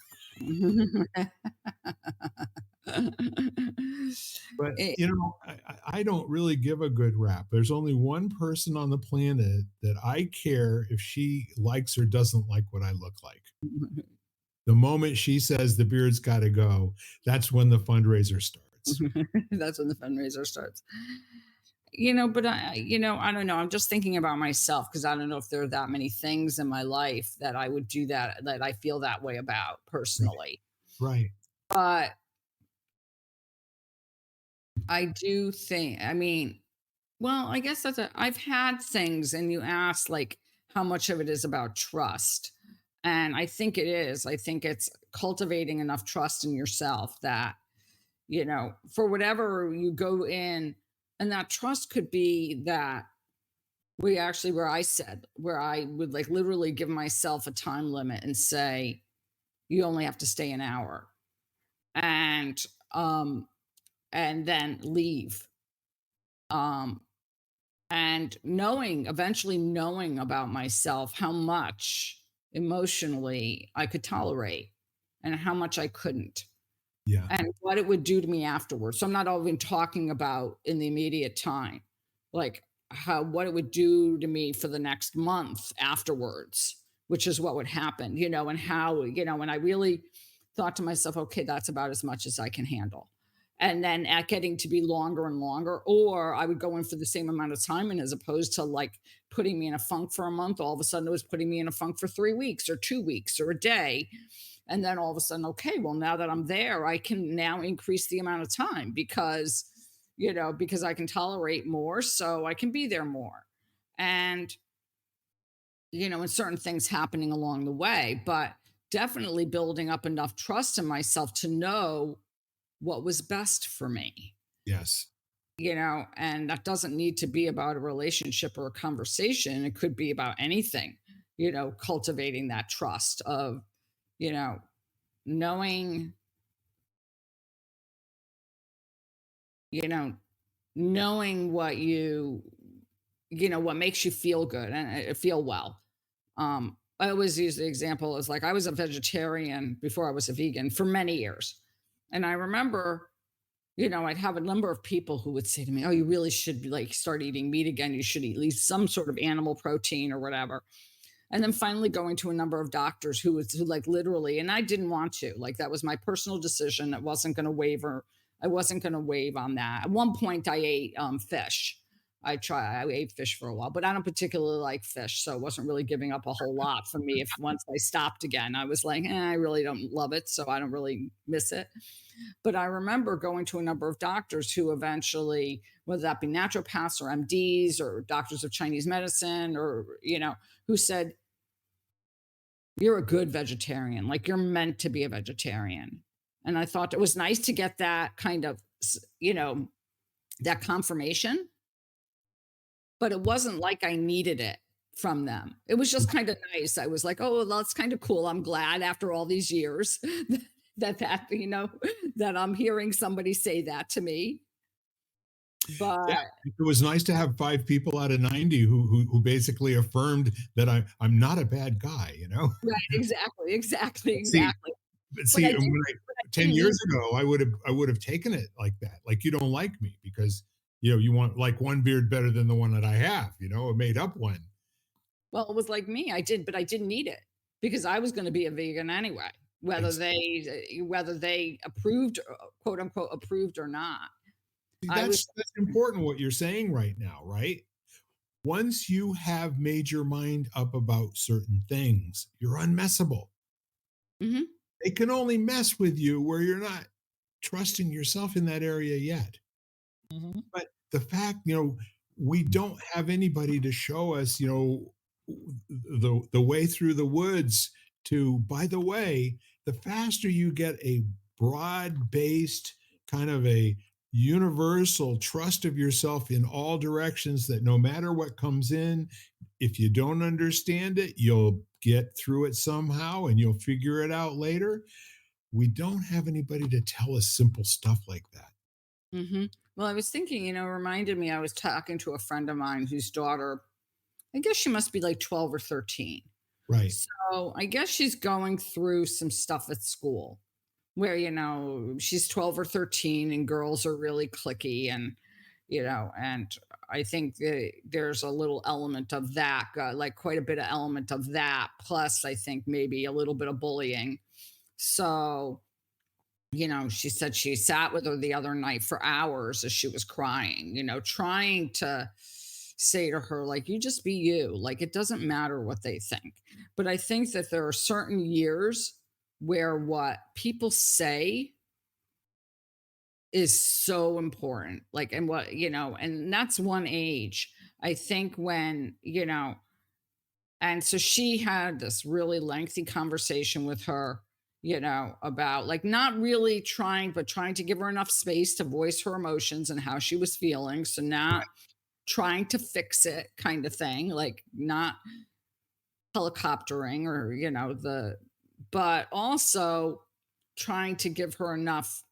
But, It I don't really give a good rap. There's only one person on the planet that I care if she likes or doesn't like what I look like. The moment she says the beard's gotta go, that's when the fundraiser starts. that's when the fundraiser starts. But I don't know. I'm just thinking about myself because I don't know if there are that many things in my life that I would do that I feel that way about Right, personally. right. But I do think, I mean, well, I guess I've had things, and you asked like how much of it is about trust. And I think it is. I think it's cultivating enough trust in yourself that, for whatever you go in, and that trust could be that where I would like literally give myself a time limit and say, you only have to stay an hour, and um and then leave. Um and eventually knowing about myself how much emotionally I could tolerate and how much I couldn't, Yeah, and what it would do to me afterwards. So I'm not even talking about in the immediate time, like how what it would do to me for the next month afterwards, which is what would happen, and how, when I really thought to myself, okay, that's about as much as I can handle. And then at getting to be longer and longer, or I would go in for the same amount of time, and as opposed to like putting me in a funk for a month, all of a sudden it was putting me in a funk for 3 weeks or 2 weeks or a day. And then all of a sudden, okay, well, now that I'm there, I can now increase the amount of time because I can tolerate more, so I can be there more. And, and certain things happening along the way, but definitely building up enough trust in myself to know what was best for me, yes. and that doesn't need to be about a relationship or a conversation. It could be about anything, cultivating that trust of, you know, knowing, you know, knowing what makes you feel good and feel well. I always use the example as like I was a vegetarian before I was a vegan for many years. And I remember, I'd have a number of people who would say to me, "Oh, you really should like start eating meat again. You should eat at least some sort of animal protein or whatever." And then finally going to a number of doctors who like literally, and I didn't want to, like that was my personal decision. It wasn't going to waver. I wasn't going to wave on that. At one point I ate fish. I ate fish for a while, but I don't particularly like fish. So it wasn't really giving up a whole lot for me. If once I stopped again, I was like, I really don't love it. So I don't really miss it. But I remember going to a number of doctors who eventually, whether that be naturopaths or MDs or doctors of Chinese medicine, or, who said, you're a good vegetarian. Like you're meant to be a vegetarian. And I thought it was nice to get that kind of, that confirmation, but it wasn't like I needed it from them. It was just kind of nice. I was like, oh, well, that's kind of cool. I'm glad after all these years that I'm hearing somebody say that to me. Yeah, But it was nice to have 5 people out of 90 who basically affirmed that I'm not a bad guy, you know? right, exactly, exactly, See exactly. but But see, I and didn't when I but I 10 didn't need years ago, I would have taken it like that. Like, you don't like me because, you want like one beard better than the one that I have, a made up one. well, it was like me. I didn't need it because I was gonna be a vegan anyway, Ex whether they approved, quote unquote, "approved" or not. See, I was that's important what you're saying right now, right? Once you have made your mind up about certain things, you're unmessable. mhm, They can only mess with you where you're not trusting yourself in that area yet. mhm. But the fact, we don't have anybody to show us, the way through the woods to, by the way, the faster you get a broad-based kind of a universal trust of yourself in all directions that no matter what comes in, if you don't understand it, you'll get through it somehow and you'll figure it out later. We don't have anybody to tell us simple stuff like that. Mhm. Well, I was thinking, it reminded me I was talking to a friend of mine whose daughter, I guess she must be like 12 or 13. Right. So, I guess she's going through some stuff at school where, she's 12 or 13 and girls are really clicky and I think there's a little element of that, like quite a bit of element of that. Plus, I think maybe a little bit of bullying. So, she said she sat with her the other night for hours as she was crying, trying to say to her, like, you just be you. Like, it doesn't matter what they think. But I think that there are certain years where what people say is so important. Like, and and that's one age. I think and so she had this really lengthy conversation with her, about like not really trying, but trying to give her enough space to voice her emotions and how she was feeling. So, not trying to fix it, kind of thing, like not helicoptering or, but also trying to give her enough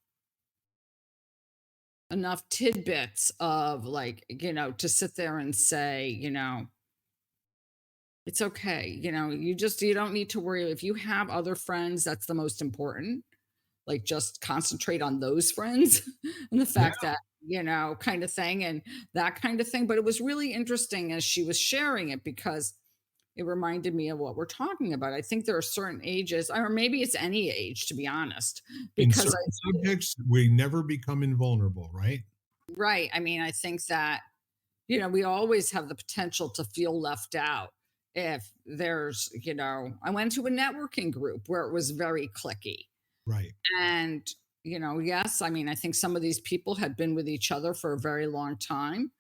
tidbits of like, to sit there and say, it's okay. You don't need to worry. If you have other friends, that's the most important. Like, just concentrate on those friends and the Yeah. fact that, kind of thing and that kind of thing. But it was really interesting as she was sharing it because it reminded me of what we're talking about. I think there are certain ages, or maybe it's any age, to be honest, In because certain subjects, we never become invulnerable, right? right. I mean, I think that, we always have the potential to feel left out. If there's, I went to a networking group where it was very clicky. Right. And, yes, I mean, I think some of these people had been with each other for a very long time.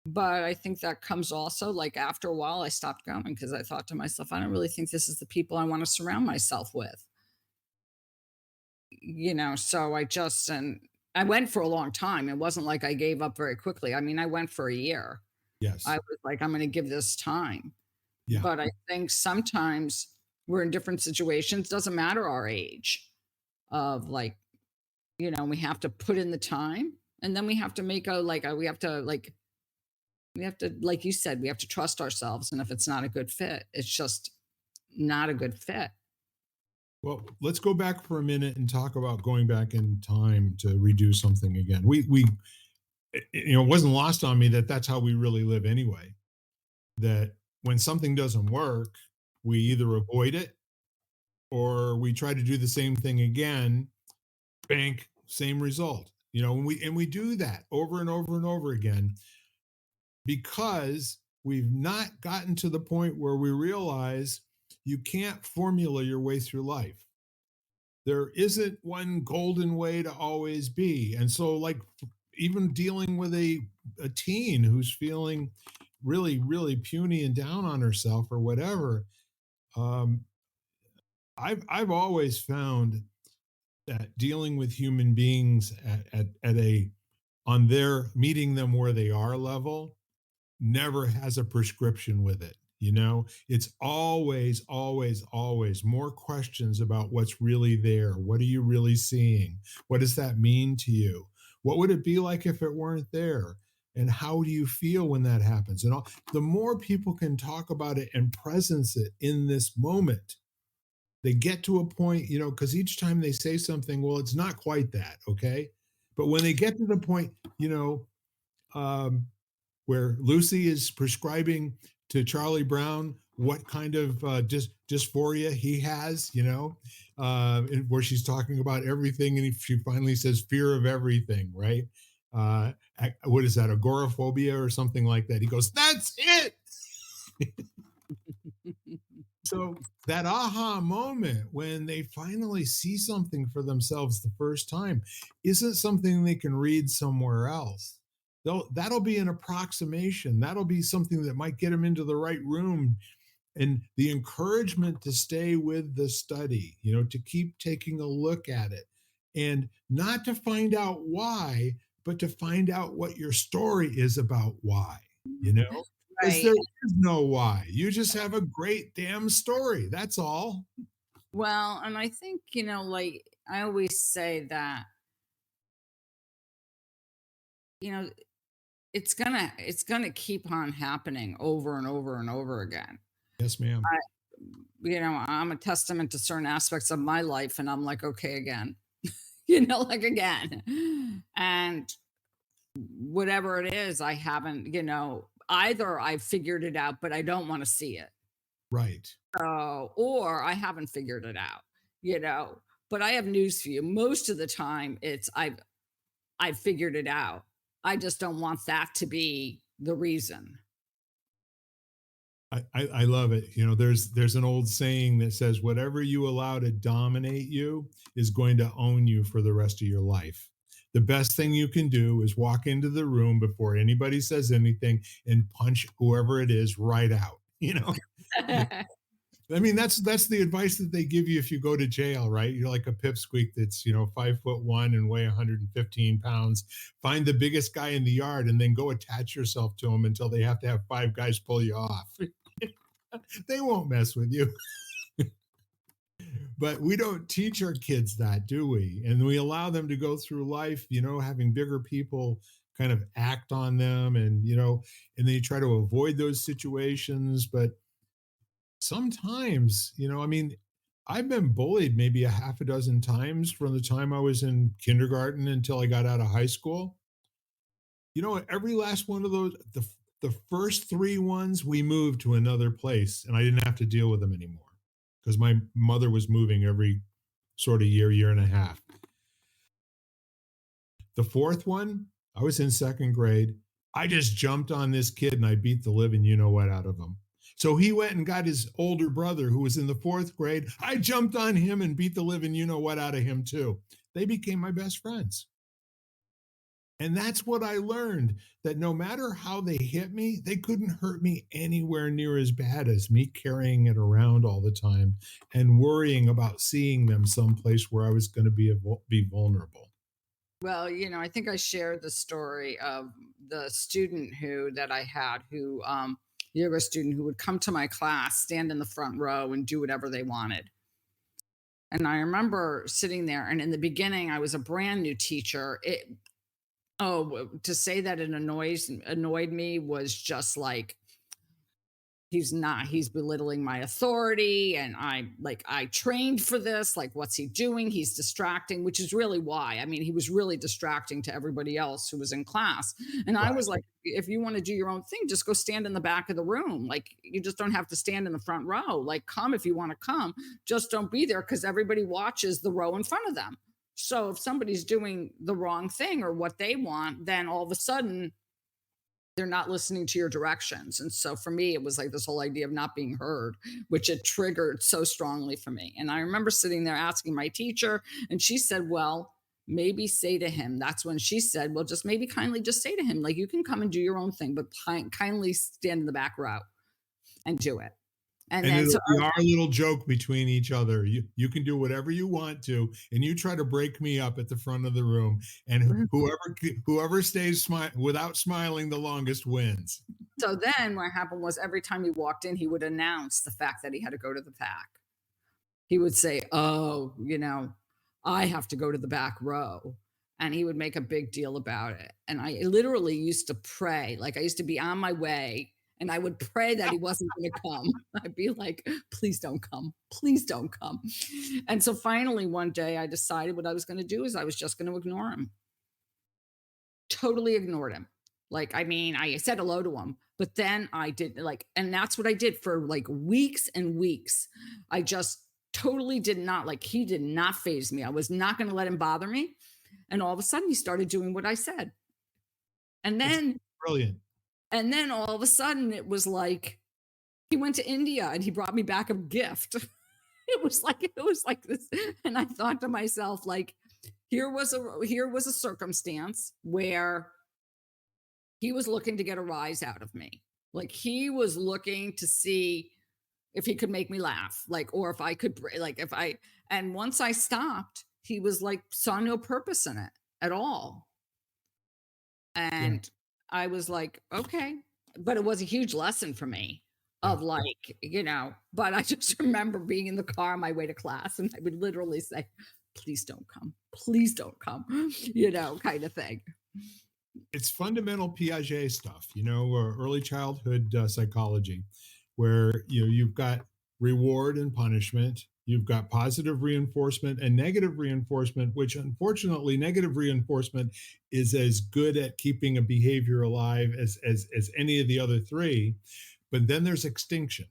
But I think that comes also like after a while, I stopped going because I thought to myself, I don't really think this is the people I want to surround myself with. So and I went for a long time. It wasn't like I gave up very quickly. I mean, I went for a year. I Yes. was like, I'm going to give this time. Yeah. But I think sometimes we're in different situations, doesn't matter our age, of like, we have to put in the time and then we have to make we have to, like you said, we have to trust ourselves. And if it's not a good fit, it's just not a good fit. Well, let's go back for a minute and talk about going back in time to redo something again. It wasn't lost on me that that's how we really live anyway. That when something doesn't work, we either avoid it or we try to do the same thing again, bank, same result. And we do that over and over and over again because we've not gotten to the point where we realize you can't formula your way through life. There isn't one golden way to always be. And so, like, even dealing with a teen who's feeling really, really puny and down on herself or whatever, um, I've always found that dealing with human beings at a on their meeting them where they are level never has a prescription with it. You know, it's always, always, always more questions about what's really there. What are you really seeing? What does that mean to you? What would it be like if it weren't there? And how do you feel when that happens? And all, the more people can talk about it and presence it in this moment, they get to a point, you know, because each time they say something, well, it's not quite that, okay? But when they get to the point, you know, um, where Lucy is prescribing to Charlie Brown what kind of dysphoria he has, you know, and where she's talking about everything, and she finally says fear of everything, right? Uh, what is that, agoraphobia or something like that? He goes, "That's it." So that aha moment when they finally see something for themselves the first time isn't something they can read somewhere else. That'll be an approximation. That'll be something that might get them into the right room. And the encouragement to stay with the study, you know, to keep taking a look at it and not to find out why, but to find out what your story is about why, you know, because Right. there is no why. You just have a great damn story. That's all. Well, and I think, like I always say that, you know, it's gonna keep on happening over and over and over again. Yes, ma'am. I I'm a testament to certain aspects of my life and I'm like, okay, again, like again. And whatever it is, I haven't, either I've figured it out, but I don't want to see it. Right. Or I haven't figured it out, you know. But I have news for you. Most of the time it's I've figured it out. I just don't want that to be the reason. I love it. You know, there's an old saying that says whatever you allow to dominate you is going to own you for the rest of your life. The best thing you can do is walk into the room before anybody says anything and punch whoever it is right out. You know, I mean, that's the advice that they give you if you go to jail, right? You're like a pipsqueak that's, you know, 5'1" and weigh 115 pounds. Find the biggest guy in the yard and then go attach yourself to him until they have to have five guys pull you off. They won't mess with you. But we don't teach our kids that, do we? And we allow them to go through life, you know, having bigger people kind of act on them, and, you know, and they try to avoid those situations. But sometimes, you know, I mean, I've been bullied maybe a half a dozen times from the time I was in kindergarten until I got out of high school. You know, every last one of those, the first three ones, we moved to another place and I didn't have to deal with them anymore because my mother was moving every sort of year, year and a half. The fourth one, I was in second grade. I just jumped on this kid and I beat the living you know what out of him. So he went and got his older brother who was in the fourth grade. I jumped on him and beat the living you know what out of him too. They became my best friends. And that's what I learned, that no matter how they hit me, they couldn't hurt me anywhere near as bad as me carrying it around all the time and worrying about seeing them someplace where I was going to be vulnerable. Well, I think I shared the story of the student who that I had who younger student who would come to my class, stand in the front row and do whatever they wanted. And I remember sitting there and in the beginning I was a brand new teacher. To say that it annoyed me was just like he's belittling my authority, and I trained for this, like what's he doing? He's distracting, which is really why. I mean, he was really distracting to everybody else who was in class. And I Right. was like, if you want to do your own thing, just go stand in the back of the room. Like, you just don't have to stand in the front row. Like, come if you want to come, just don't be there because everybody watches the row in front of them. So if somebody's doing the wrong thing or what they want, then all of a sudden they're not listening to your directions. And so for me, it was like this whole idea of not being heard, which it triggered so strongly for me. And I remember sitting there asking my teacher, and she said, well, maybe say to him. That's when she said, well, just maybe kindly just say to him, like, you can come and do your own thing, but kindly stand in the back row and do it. And And then so it'll be our little joke between each other. You can do whatever you want to, and you try to break me up at the front of the room, and whoever stays without smiling the longest wins. so then what happened was every time he walked in, he would announce the fact that he had to go to the back. He would say, "Oh, I have to go to the back row." And he would make a big deal about it. And I literally used to pray. Like I used to be on my way and I would pray that he wasn't going to come. I'd be like, please don't come. Please don't come. And so finally one day I decided what I was going to do is I was just going to ignore him. Totally ignored him. Like, I mean, I said hello to him, but then I did like, and that's what I did for like weeks and weeks. I just totally did not like, he did not faze me. I was not going to let him bother me. And all of a sudden he started doing what I said. And It's then brilliant. and then all of a sudden it was like he went to India and he brought me back a gift. It was like this. And I thought to myself, like, here was a circumstance where he was looking to get a rise out of me. Like he was looking to see if he could make me laugh, like, or if I could, like, if I, and once I stopped, he was like, saw no purpose in it at all. Yeah. And I was like, okay. But it was a huge lesson for me Yeah. of like, but I just remember being in the car on my way to class and I would literally say, please don't come. Please don't come, kind of thing. It's fundamental Piaget stuff, or early childhood psychology, where you've got reward and punishment, you've got positive reinforcement and negative reinforcement, which unfortunately, negative reinforcement is as good at keeping a behavior alive as any of the other three. But then there's extinction,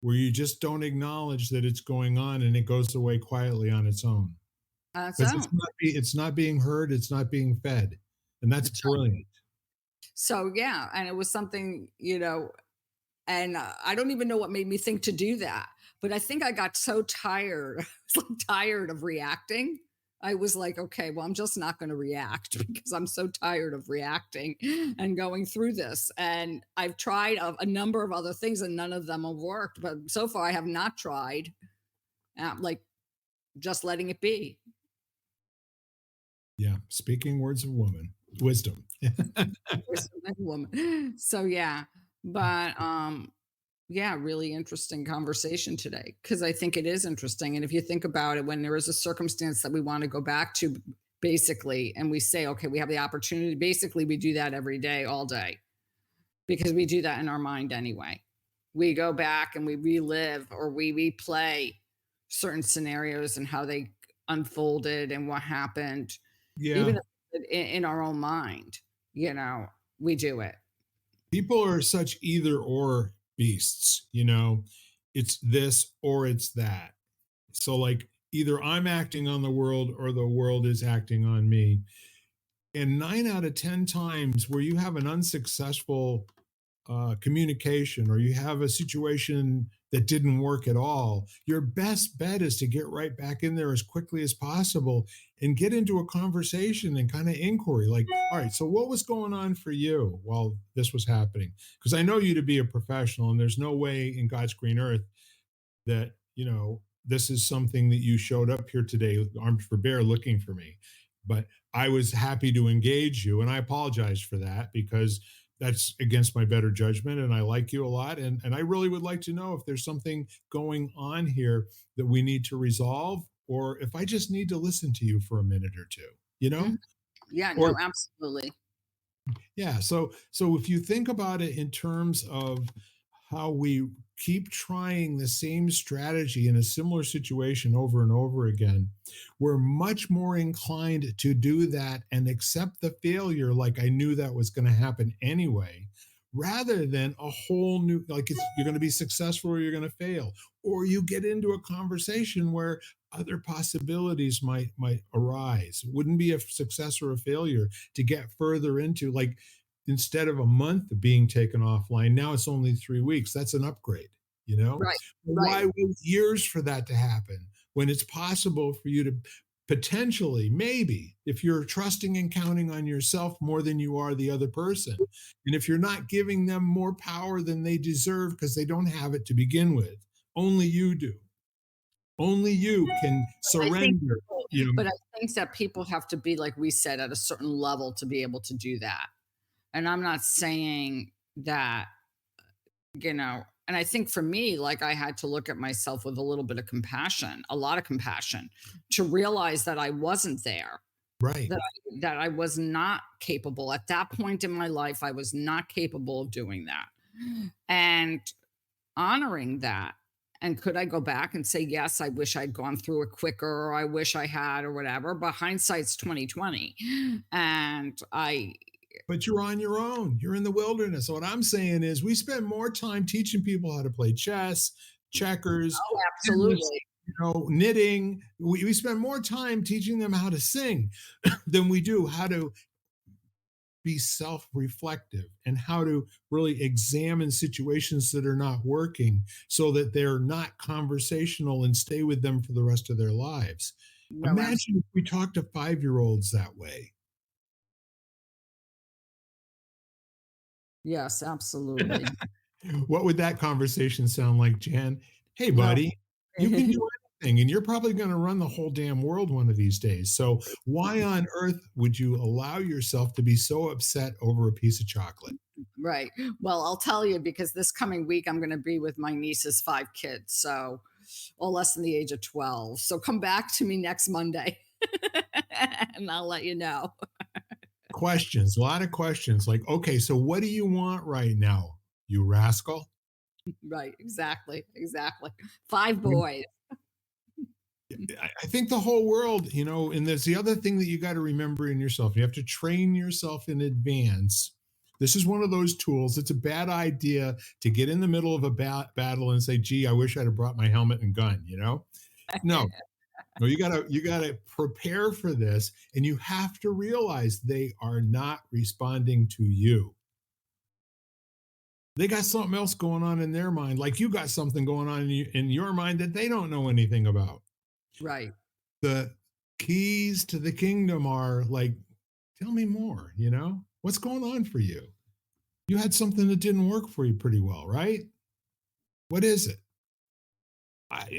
where you just don't acknowledge that it's going on and it goes away quietly on its own because So, it's not being heard, it's not being fed, and that's brilliant. so yeah. And it was something, and I don't even know what made me think to do that. But I think I got so tired. I was like tired of reacting. I was like, okay, well, I'm just not going to react because I'm so tired of reacting and going through this. And I've tried a number of other things and none of them have worked. But so far, I have not tried like just letting it be. Yeah, speaking words of wisdom. Woman. So yeah, but yeah, really interesting conversation today because I think it is interesting. And if you think about it, when there is a circumstance that we want to go back to, basically, and we say, okay, we have the opportunity, basically, we do that every day, all day, because we do that in our mind anyway. We go back and we relive or we replay certain scenarios and how they unfolded and what happened, Yeah, even in our own mind, we do it. people are such either or beasts, it's this or it's that. So, like, either I'm acting on the world or the world is acting on me. And 9 out of 10 times where you have an unsuccessful communication or you have a situation that didn't work at all, your best bet is to get right back in there as quickly as possible and get into a conversation and kind of inquiry like, all right, so what was going on for you while this was happening? Because I know you to be a professional, and there's no way in God's green earth that, this is something that you showed up here today armed for bear looking for me. But I was happy to engage you, and I apologize for that because that's against my better judgment, and I like you a lot, and I really would like to know if there's something going on here that we need to resolve, or if I just need to listen to you for a minute or two, Mhm. Yeah, or no, absolutely. yeah. So if you think about it in terms of how we keep trying the same strategy in a similar situation over and over again, we're much more inclined to do that and accept the failure like I knew that was going to happen anyway, rather than a whole new like you're going to be successful or you're going to fail, or you get into a conversation where other possibilities might arise. It wouldn't be a success or a failure to get further into, like, instead of a month of being taken offline, now it's only 3 weeks. That's an upgrade, Right, why right. wait years for that to happen when it's possible for you to potentially, maybe, if you're trusting and counting on yourself more than you are the other person. And if you're not giving them more power than they deserve because they don't have it to begin with, only you do. Only you can I think surrender, you know. but I think that people have to be, like we said, at a certain level to be able to do that. And I'm not saying that, and I think for me, like I had to look at myself with a little bit of compassion, a lot of compassion, to realize that I wasn't there, Right. that I was not capable. At that point in my life, I was not capable of doing that. And honoring that. And could I go back and say, yes, I wish I'd gone through it quicker, or I wish I had, or whatever. But hindsight's 2020. And I But you're on your own. You're in the wilderness. What I'm saying is we spend more time teaching people how to play chess, checkers, oh, tennis, absolutely. knitting. We spend more time teaching them how to sing than we do how to be self-reflective and how to really examine situations that are not working so that they're not conversational and stay with them for the rest of their lives. No, Imagine if we talk to 5-year-olds that way. yes, absolutely. What would that conversation sound like, Jan? Hey, No. buddy, you can do anything, and you're probably going to run the whole damn world one of these days. So, why on earth would you allow yourself to be so upset over a piece of chocolate? Right. Well, I'll tell you, because this coming week I'm going to be with my niece's 5 kids, so all less than the age of 12. So come back to me next Monday and I'll let you know. Questions, a lot of questions like, okay, so what do you want right now, you rascal? Right. Exactly. Exactly. 5 I mean, boys. I think the whole world, and there's the other thing that you got to remember in yourself. You have to train yourself in advance. This is one of those tools. It's a bad idea to get in the middle of a battle and say, "Gee, I wish I'd have brought my helmet and gun." No, no, you gotta prepare for this, and you have to realize they are not responding to you. They got something else going on in their mind, like you got something going on in your mind that they don't know anything about. Right. The keys to the kingdom are like, tell me more, what's going on for you? You had something that didn't work for you pretty well, right? What is it?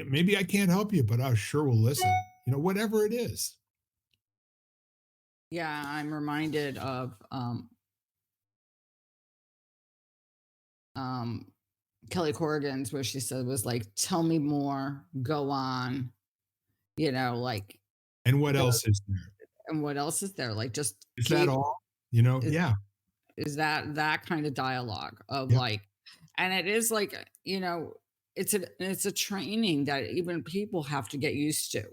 Maybe I can't help you, but I sure will listen. Whatever it is. Yeah, I'm reminded of um Kelly Corrigan's, where she said, was like, tell me more, go on, like And what the else is there? and what else is there? Like, just Is that keep all? is, Yeah. is that kind of dialogue of Yep. like, and it is like, it's a training that even people have to get used to,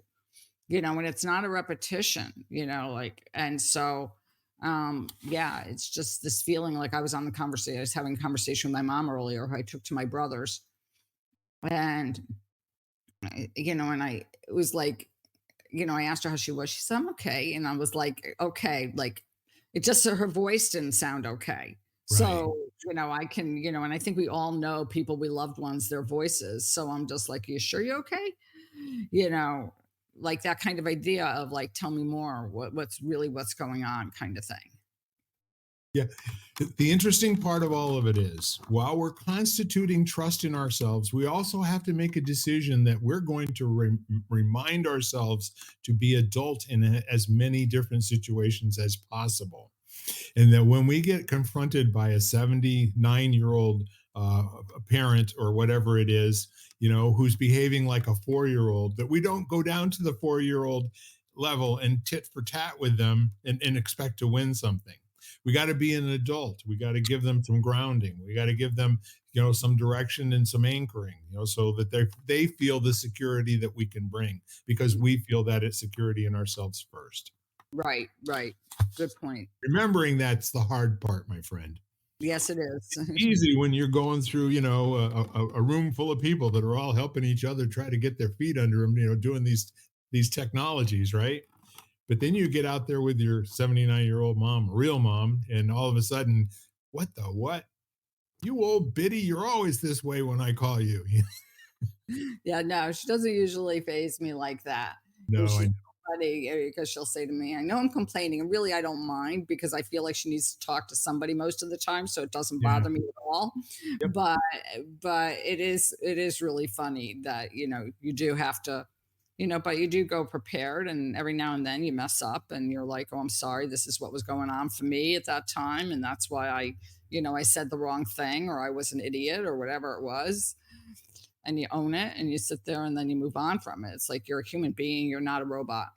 and it's not a repetition, like, and so yeah, it's just this feeling like I was having a conversation with my mom earlier, who I took to my brother's, and and I it was like, I asked her how she was. She said, I'm okay. And I was like, okay, like, it just, her voice didn't sound okay. Right. So, I can, and I think we all know people, we loved ones, their voices. So I'm just like, you sure you're okay? You know, like that kind of idea of like, tell me more, what's going on, kind of thing. Yeah. The interesting part of all of it is while we're constituting trust in ourselves, we also have to make a decision that we're going to remind ourselves to be adult in as many different situations as possible. And that when we get confronted by a 79-year-old parent or whatever it is, who's behaving like a 4-year-old, that we don't go down to the 4-year-old level and tit for tat with them and expect to win something. We got to be an adult. We got to give them some grounding. We got to give them, some direction and some anchoring, so that they feel the security that we can bring because we feel that it's security in ourselves first. Right, right. Good point. Remembering that's the hard part, my friend. Yes, it is. Easy when you're going through, a room full of people that are all helping each other try to get their feet under them, doing these technologies, right? But then you get out there with your 79-year-old mom, real mom, and all of a sudden, what the what? You old biddy, you're always this way when I call you. Yeah, no, she doesn't usually phase me like that. No, She's I know. funny because she'll say to me, "I know I'm complaining, and really I don't mind because I feel like she needs to talk to somebody most of the time, so it doesn't Yeah. bother me at all." Yep. But it is really funny that you do have to, but you do go prepared, and every now and then you mess up, and you're like, "Oh, I'm sorry. This is what was going on for me at that time, and that's why I said the wrong thing, or I was an idiot, or whatever it was." And you own it and you sit there and then you move on from it. It's like you're a human being, you're not a robot.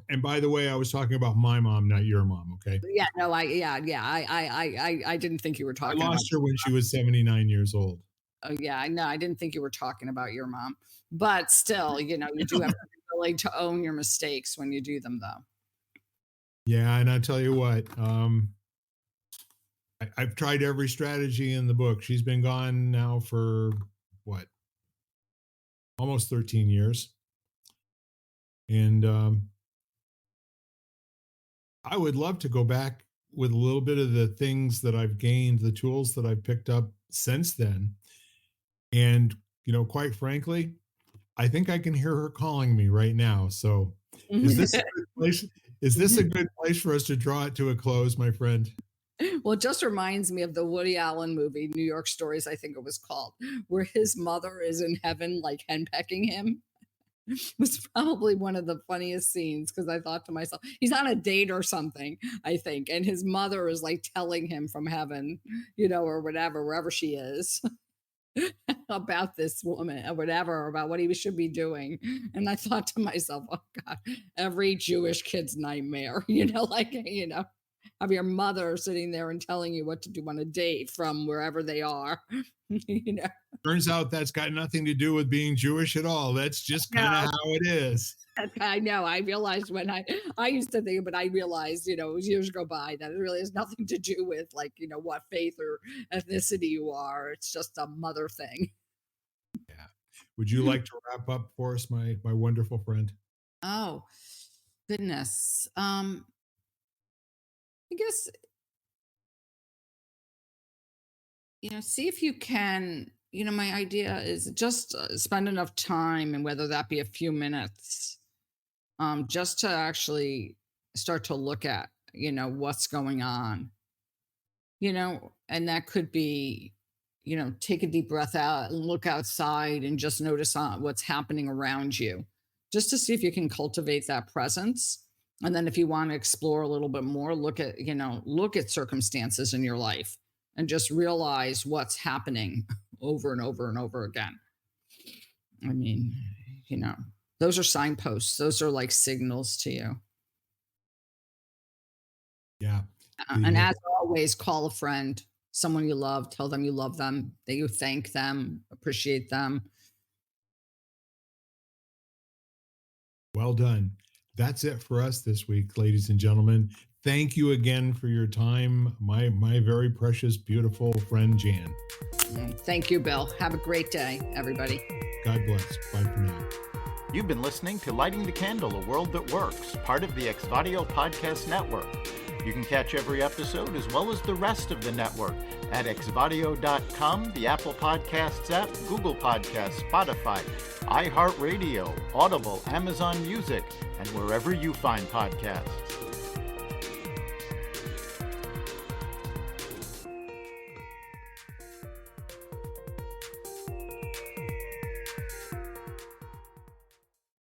And by the way, I was talking about my mom, not your mom. Okay. Yeah, no, yeah, I didn't think you were I talking about. lost her when she was 79 years old. Oh yeah, I know. I didn't think you were talking about your mom, but still, you do have to be willing to own your mistakes when you do them, though. Yeah. And I tell you what, I've tried every strategy in the book. She's been gone now for what, almost 13 years. And I would love to go back with a little bit of the things that I've gained, the tools that I've picked up since then. And, quite frankly, I think I can hear her calling me right now. So is this a good place? Is this a good place for us to draw it to a close, my friend? Well, it just reminds me of the Woody Allen movie, New York Stories, I think it was called, where his mother is in heaven, like henpecking him. Was probably one of the funniest scenes because I thought to myself, he's on a date or something, I think, and his mother is like telling him from heaven, or whatever, wherever she is, about this woman or whatever, about what he should be doing. And I thought to myself, oh God, every Jewish kid's nightmare, have your mother sitting there and telling you what to do on a date from wherever they are, you know. Turns out that's got nothing to do with being Jewish at all. That's just kind of No. how it is. I know. I realized when I used to think, but I realized, as years go by, that it really has nothing to do with like, what faith or ethnicity you are. It's just a mother thing. Yeah. Would you like to wrap up for us, my wonderful friend? Oh, goodness. I guess, see if you can, my idea is just spend enough time, and whether that be a few minutes, just to actually start to look at, what's going on, and that could be, take a deep breath out and look outside and just notice what's happening around you, just to see if you can cultivate that presence. And then if you want to explore a little bit more, look at circumstances in your life and just realize what's happening over and over and over again. I mean, you know, those are signposts. Those are like signals to you. Yeah. And The as always, call a friend, someone you love, tell them you love them, that you thank them, appreciate them. Well done. That's it for us this week, ladies and gentlemen. Thank you again for your time, my very precious, beautiful friend Jan. Thank you, Bill. Have a great day, everybody. God bless. Bye for now. You've been listening to Lighting the Candle, A World That Works, part of the Exvadio Podcast Network. You can catch every episode as well as the rest of the network at exvadio.com, the Apple Podcasts app, Google Podcasts, Spotify, iHeartRadio, Audible, Amazon Music, and wherever you find podcasts.